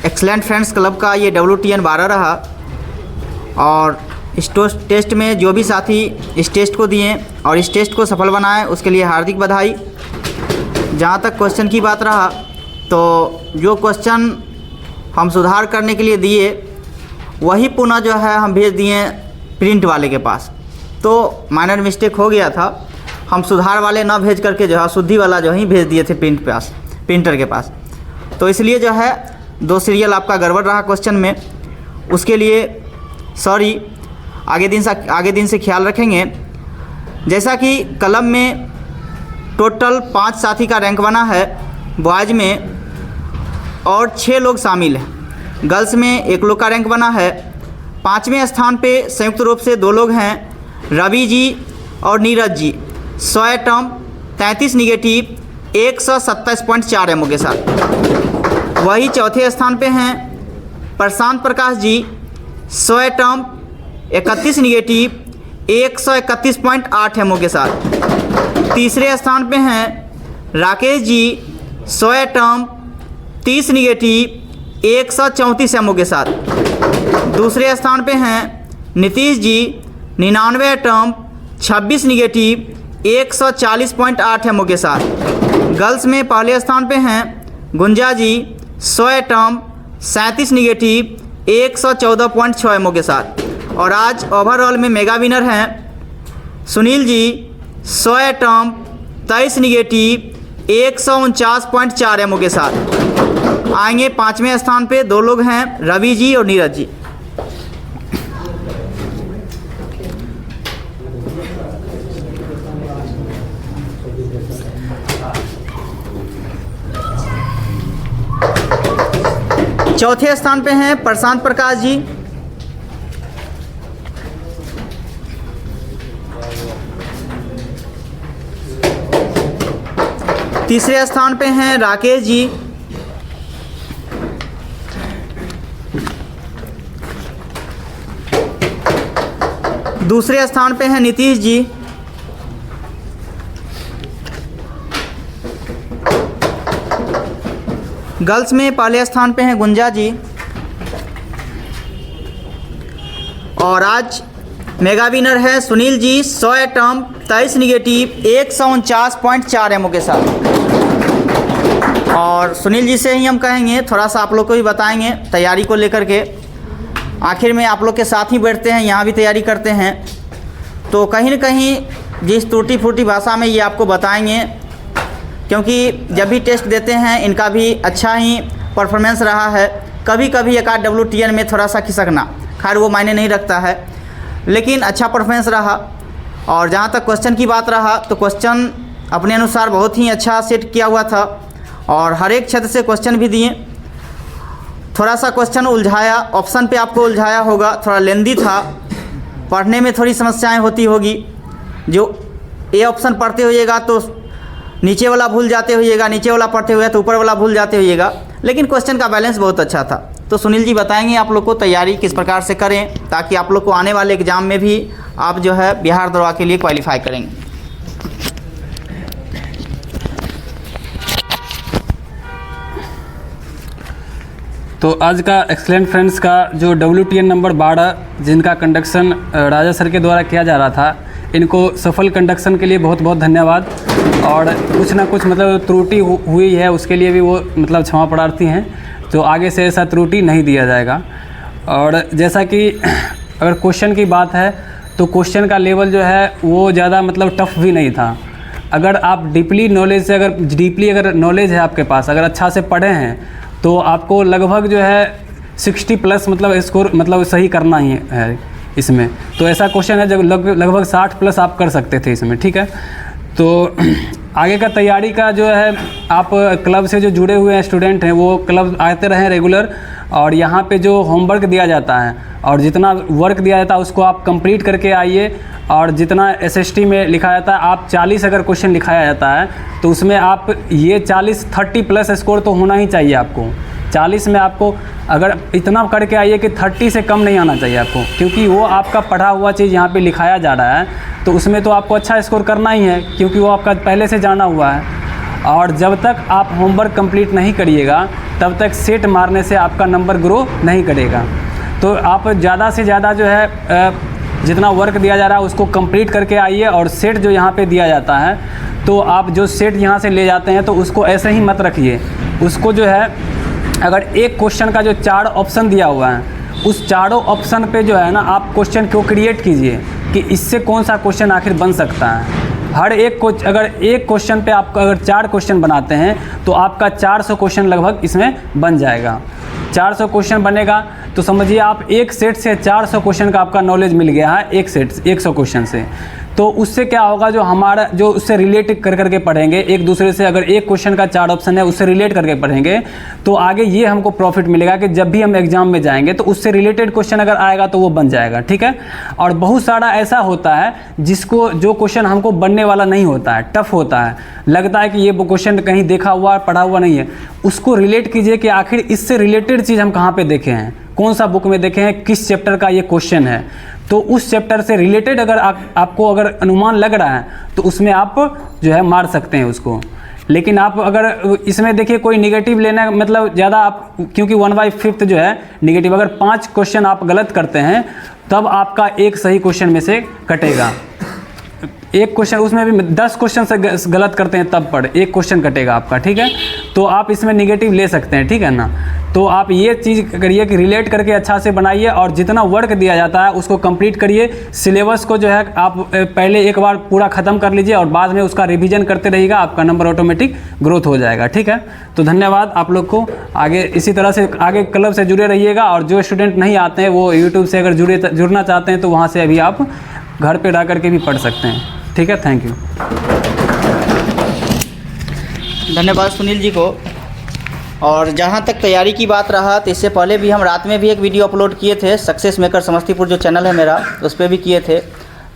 Excellent friends club का ये WTN 12 रहा। और इस टेस्ट में जो भी साथी इस टेस्ट को दिए और इस टेस्ट को सफल बनाए उसके लिए हार्दिक बधाई। जहाँ तक क्वेश्चन की बात रहा तो जो क्वेश्चन हम सुधार करने के लिए दिए वही पुनः जो है हम भेज दिए प्रिंट वाले के पास। तो माइनर मिस्टेक हो गया था, हम सुधार वाले ना भेज करके जो है शुद्धि वाला जो ही भेज दिए थे प्रिंटर के पास। तो इसलिए जो है 2 सीरियल आपका गड़बड़ रहा क्वेश्चन में, उसके लिए सॉरी। आगे दिन से ख्याल रखेंगे। जैसा कि क्लब में टोटल 5 साथी का रैंक बना है बॉयज़ में और 6 लोग शामिल हैं। गर्ल्स में 1 लोग का रैंक बना है। 5वें स्थान पे संयुक्त रूप से 2 लोग हैं, रवि जी और Neeraj ji. 100 atom 33 negative 127.4 ammo के साथ। वही चौथे स्थान पे हैं प्रशांत Prakash ji, 100 atom 31 negative 131.8 ammo के साथ। तीसरे स्थान पे हैं Rakesh ji, 100 atom 30 negative 134 ammo के साथ। दूसरे स्थान पे हैं Nitish ji, 99 atom 26 negative 140.8 ammo के साथ। गर्ल्स में पहले स्थान पे हैं गुंजा जी, 100 एटम 37 निगेटिव 114.6 एमओ के साथ। और आज ओवरऑल में मेगा विनर हैं Sunil ji, 100 atom 23 negative 149.4 ammo के साथ। आएंगे 5वें स्थान पे 2 लोग हैं, रवि जी और नीरज जी। चौथे स्थान पे हैं प्रशांत प्रकाश जी, तीसरे स्थान पे हैं राकेश जी, दूसरे स्थान पे हैं नीतीश जी, गर्ल्स में पहले स्थान पे हैं गुंजा जी। और आज मेगा विनर है Sunil ji, 100 atom 23 negative 149.4 ammo के साथ। और सुनील जी से ही हम कहेंगे थोड़ा सा आप लोग को भी बताएंगे तैयारी को लेकर के। आखिर में आप लोग के साथ ही बैठते हैं, यहाँ भी तैयारी करते हैं, तो कहीं न कहीं जिस टूटी फूटी भाषा में ये आपको बताएंगे, क्योंकि जब भी टेस्ट देते हैं इनका भी अच्छा ही परफॉर्मेंस रहा है। कभी कभी एक आध WTN में थोड़ा सा खिसकना, खैर वो मायने नहीं रखता है, लेकिन अच्छा परफॉर्मेंस रहा। और जहाँ तक क्वेश्चन की बात रहा तो क्वेश्चन अपने अनुसार बहुत ही अच्छा सेट किया हुआ था और हर एक क्षेत्र से क्वेश्चन भी दिए। थोड़ा सा क्वेश्चन उलझाया, ऑप्शन पे आपको उलझाया होगा, थोड़ा लेंदी था, पढ़ने में थोड़ी समस्याएं होती होगी। जो ए ऑप्शन पढ़ते होइएगा तो नीचे वाला भूल जाते होइएगा, नीचे वाला पढ़ते हुए तो ऊपर वाला भूल जाते होइएगा, लेकिन क्वेश्चन का बैलेंस बहुत अच्छा था। तो सुनील जी बताएंगे आप लोग को तैयारी किस प्रकार से करें ताकि आप लोग को आने वाले एग्ज़ाम में भी आप जो है बिहार दरोगा के लिए क्वालिफाई करेंगे। तो आज का एक्सलेंट फ्रेंड्स का जो WTN नंबर 12 जिनका कंडक्शन राजा सर के द्वारा किया जा रहा था, इनको सफल कंडक्शन के लिए बहुत बहुत धन्यवाद। और कुछ ना कुछ मतलब त्रुटि हुई है उसके लिए भी वो मतलब क्षमा प्रार्थी हैं, तो आगे से ऐसा त्रुटि नहीं दिया जाएगा। और जैसा कि अगर क्वेश्चन की बात है तो क्वेश्चन का लेवल जो है वो ज़्यादा मतलब टफ भी नहीं था। अगर आप डीपली अगर नॉलेज है आपके पास, अगर अच्छा से पढ़े हैं तो आपको लगभग जो है 60 प्लस मतलब स्कोर मतलब सही करना ही है इसमें। तो ऐसा क्वेश्चन है जब लगभग 60 प्लस आप कर सकते थे इसमें, ठीक है। तो आगे का तैयारी का जो है आप क्लब से जो जुड़े हुए हैं स्टूडेंट हैं वो क्लब आते रहें रेगुलर। और यहाँ पे जो होमवर्क दिया जाता है और जितना वर्क दिया जाता है उसको आप कंप्लीट करके आइए। और जितना SST में लिखा जाता है, आप 40 अगर क्वेश्चन लिखाया जाता है तो उसमें आप ये 30 प्लस स्कोर तो होना ही चाहिए आपको। 40 में आपको अगर इतना करके आइए कि 30 से कम नहीं आना चाहिए आपको, क्योंकि वो आपका पढ़ा हुआ चीज़ यहाँ पे लिखाया जा रहा है तो उसमें तो आपको अच्छा स्कोर करना ही है, क्योंकि वो आपका पहले से जाना हुआ है। और जब तक आप होमवर्क कंप्लीट नहीं करिएगा तब तक सेट मारने से आपका नंबर ग्रो नहीं करेगा। तो आप ज़्यादा से ज़्यादा जो है जितना वर्क दिया जा रहा है उसको कंप्लीट करके आइए, और सेट जो यहाँ पे दिया जाता है तो आप जो सेट यहाँ से ले जाते हैं तो उसको ऐसे ही मत रखिए। उसको जो है अगर एक क्वेश्चन का जो 4 ऑप्शन दिया हुआ है उस चारों ऑप्शन पे जो है ना आप क्वेश्चन को क्रिएट कीजिए कि इससे कौन सा क्वेश्चन आखिर बन सकता है। हर एक को अगर एक क्वेश्चन पे आप अगर 4 क्वेश्चन बनाते हैं तो आपका 400 क्वेश्चन लगभग इसमें बन जाएगा। 400 क्वेश्चन बनेगा तो समझिए आप एक सेट से 400 क्वेश्चन का आपका नॉलेज मिल गया है, एक सेट 100 क्वेश्चन से। तो उससे क्या होगा, जो हमारा जो उससे रिलेट कर करके पढ़ेंगे एक दूसरे से, अगर एक क्वेश्चन का 4 ऑप्शन है उससे रिलेट करके पढ़ेंगे तो आगे ये हमको प्रॉफिट मिलेगा कि जब भी हम एग्जाम में जाएंगे तो उससे रिलेटेड क्वेश्चन अगर आएगा तो वो बन जाएगा, ठीक है। और बहुत सारा ऐसा होता है जिसको जो क्वेश्चन हमको बनने वाला नहीं होता है, टफ होता है, लगता है कि ये क्वेश्चन कहीं देखा हुआ पढ़ा हुआ नहीं है, उसको रिलेट कीजिए कि आखिर इससे रिलेटेड चीज़ हम कहाँ पर देखे हैं, कौन सा बुक में देखे हैं, किस चैप्टर का ये क्वेश्चन है। तो उस चैप्टर से रिलेटेड अगर आपको अगर अनुमान लग रहा है तो उसमें आप जो है मार सकते हैं उसको। लेकिन आप अगर इसमें देखिए कोई निगेटिव लेना मतलब ज़्यादा आप, क्योंकि 1/5 जो है निगेटिव, अगर 5 क्वेश्चन आप गलत करते हैं तब आपका एक सही क्वेश्चन में से कटेगा। एक क्वेश्चन उसमें भी 10 क्वेश्चन से गलत करते हैं तब पर एक क्वेश्चन कटेगा आपका, ठीक है। तो आप इसमें निगेटिव ले सकते हैं, ठीक है ना। तो आप ये चीज़ करिए कि रिलेट करके अच्छा से बनाइए और जितना वर्क दिया जाता है उसको कंप्लीट करिए। सिलेबस को जो है आप पहले एक बार पूरा ख़त्म कर लीजिए और बाद में उसका रिवीजन करते रहिएगा, आपका नंबर ऑटोमेटिक ग्रोथ हो जाएगा, ठीक है। तो धन्यवाद आप लोग को। आगे इसी तरह से आगे क्लब से जुड़े रहिएगा, और जो स्टूडेंट नहीं आते हैं वो यूट्यूब से अगर जुड़ना चाहते हैं तो वहाँ से अभी आप घर पर रह करके भी पढ़ सकते हैं, ठीक है। थैंक यू, धन्यवाद सुनील जी को। और जहाँ तक तैयारी की बात रहा तो इससे पहले भी हम रात में भी एक वीडियो अपलोड किए थे, सक्सेस मेकर समस्तीपुर जो चैनल है मेरा उस पर भी किए थे।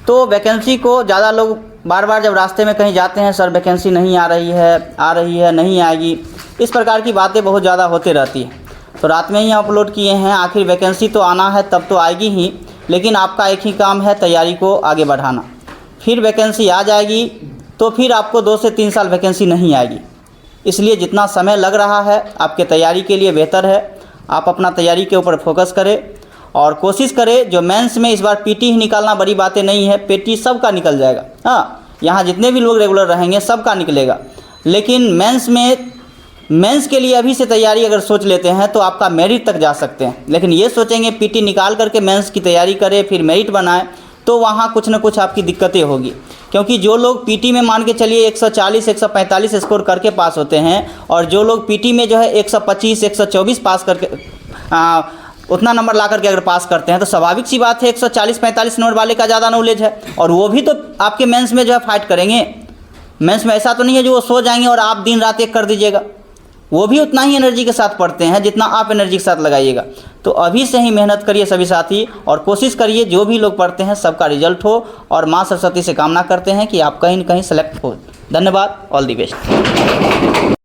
तो वैकेंसी को ज़्यादा लोग बार बार जब रास्ते में कहीं जाते हैं, सर वैकेंसी नहीं आ रही है नहीं आएगी, इस प्रकार की बातें बहुत ज़्यादा होते रहती हैं। तो रात में ही हम अपलोड किए हैं, आखिर वैकेंसी तो आना है तब तो आएगी ही, लेकिन आपका एक ही काम है तैयारी को आगे बढ़ाना। फिर वैकेंसी आ जाएगी तो फिर आपको 2 से 3 साल वैकेंसी नहीं आएगी। इसलिए जितना समय लग रहा है आपके तैयारी के लिए बेहतर है। आप अपना तैयारी के ऊपर फोकस करें और कोशिश करें जो मेंस में इस बार पीटी ही निकालना बड़ी बातें नहीं है, पीटी सबका निकल जाएगा। हाँ, यहाँ जितने भी लोग रेगुलर रहेंगे सबका निकलेगा, लेकिन मेंस के लिए अभी से तैयारी अगर सोच लेते हैं तो आपका मेरिट तक जा सकते हैं। लेकिन ये सोचेंगे पीटी निकाल करके मेंस की तैयारी करें फिर मेरिट बनाएं तो वहाँ कुछ न कुछ आपकी दिक्कतें होगी। क्योंकि जो लोग पीटी में मान के चलिए 140 145 स्कोर करके पास होते हैं, और जो लोग पीटी में जो है 125 124 पास करके उतना नंबर ला करके अगर पास करते हैं तो स्वाभाविक सी बात है 140-45 नंबर वाले का ज़्यादा नॉलेज है, और वो भी तो आपके मेंस में जो है फाइट करेंगे। मेंस में ऐसा तो नहीं है जो वो सो जाएंगे और आप दिन रात एक कर दीजिएगा, वो भी उतना ही एनर्जी के साथ पढ़ते हैं जितना आप एनर्जी के साथ लगाइएगा। तो अभी से ही मेहनत करिए सभी साथी, और कोशिश करिए जो भी लोग पढ़ते हैं सबका रिजल्ट हो, और माँ सरस्वती से कामना करते हैं कि आप कहीं न कहीं सेलेक्ट हो। धन्यवाद, ऑल दी बेस्ट।